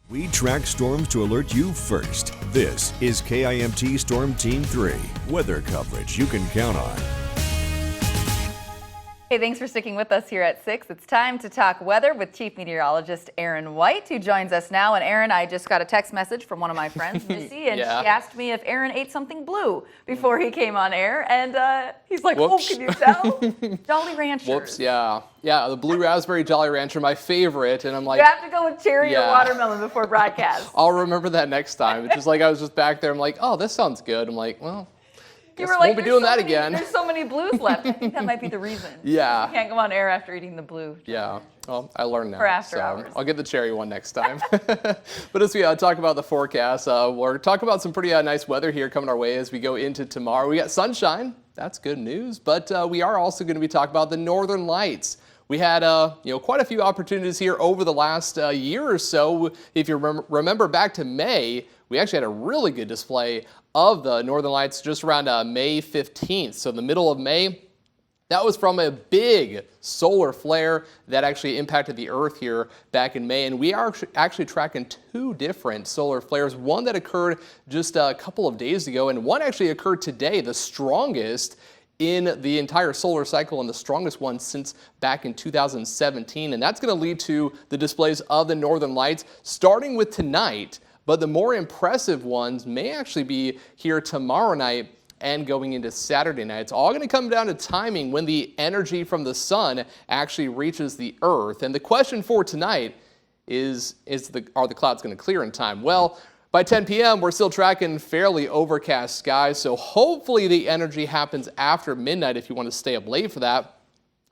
We track storms to alert you first. This is KIMT Storm Team 3, weather coverage you can count on. Hey, thanks for sticking with us here at 6. It's time to talk weather with Chief Meteorologist Aaron White, who joins us now. And Aaron, I just got a text message from one of my friends, Missy, and she asked me if Aaron ate something blue before he came on air. And he's like, Whoops. oh, can you tell? Jolly Ranchers. Whoops, yeah. Yeah, the Blue Raspberry Jolly Rancher, my favorite. And I'm like, You have to go with cherry or watermelon before broadcast. I'll remember that next time. It's just like I was just back there. I'm like, oh, this sounds good. I'm like, well, You guess were like, won't be doing that many, again. There's so many blues left. I think that might be the reason. Yeah. You can't go on air after eating the blue. Yeah, well, I learned now. For after hours. I'll get the cherry one next time. But as we talk about the forecast, we're talking about some pretty nice weather here coming our way as we go into tomorrow. We got sunshine. That's good news. But we are also going to be talking about the northern lights. We had quite a few opportunities here over the last year or so. If you remember back to May, we actually had a really good display of the northern lights just around May 15th. So in the middle of May, that was from a big solar flare that actually impacted the Earth here back in May. And we are actually tracking two different solar flares, one that occurred just a couple of days ago, and one actually occurred today, the strongest in the entire solar cycle and the strongest one since back in 2017. And that's going to lead to the displays of the northern lights starting with tonight. But the more impressive ones may actually be here tomorrow night and going into Saturday night. It's all going to come down to timing when the energy from the sun actually reaches the Earth. And the question for tonight is are the clouds going to clear in time? Well, by 10 p.m., we're still tracking fairly overcast skies, so hopefully the energy happens after midnight if you want to stay up late for that.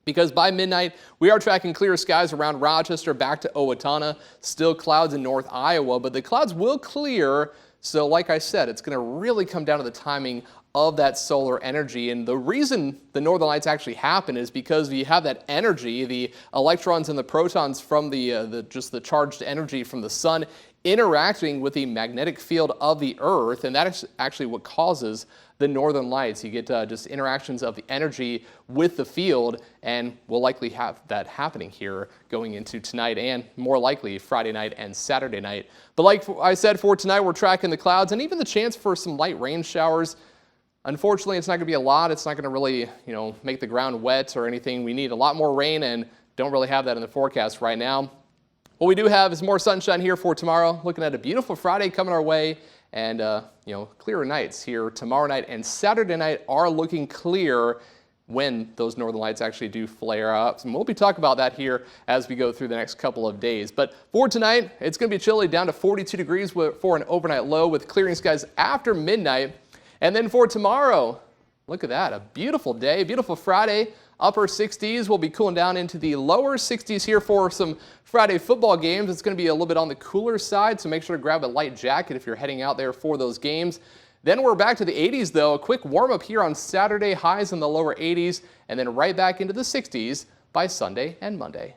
Because by midnight, we are tracking clear skies around Rochester back to Owatonna, still clouds in North Iowa, but the clouds will clear. So like I said, it's going to really come down to the timing of that solar energy. And the reason the northern lights actually happen is because you have that energy, the electrons and the protons from the charged energy from the sun interacting with the magnetic field of the Earth, and that is actually what causes the northern lights. You get just interactions of the energy with the field, and we'll likely have that happening here going into tonight and more likely Friday night and Saturday night. But like I said, for tonight, we're tracking the clouds and even the chance for some light rain showers. Unfortunately, it's not going to be a lot. It's not going to really, make the ground wet or anything. We need a lot more rain and don't really have that in the forecast right now. What we do have is more sunshine here for tomorrow. Looking at a beautiful Friday coming our way, and clearer nights here tomorrow night and Saturday night are looking clear when those northern lights actually do flare up. And we'll be talking about that here as we go through the next couple of days. But for tonight, it's going to be chilly, down to 42 degrees for an overnight low with clearing skies after midnight. And then for tomorrow, look at that, a beautiful day, beautiful Friday. Upper 60s will be cooling down into the lower 60s here for some Friday football games. It's going to be a little bit on the cooler side, so make sure to grab a light jacket if you're heading out there for those games. Then we're back to the 80s, though. A quick warm-up here on Saturday, highs in the lower 80s, and then right back into the 60s by Sunday and Monday.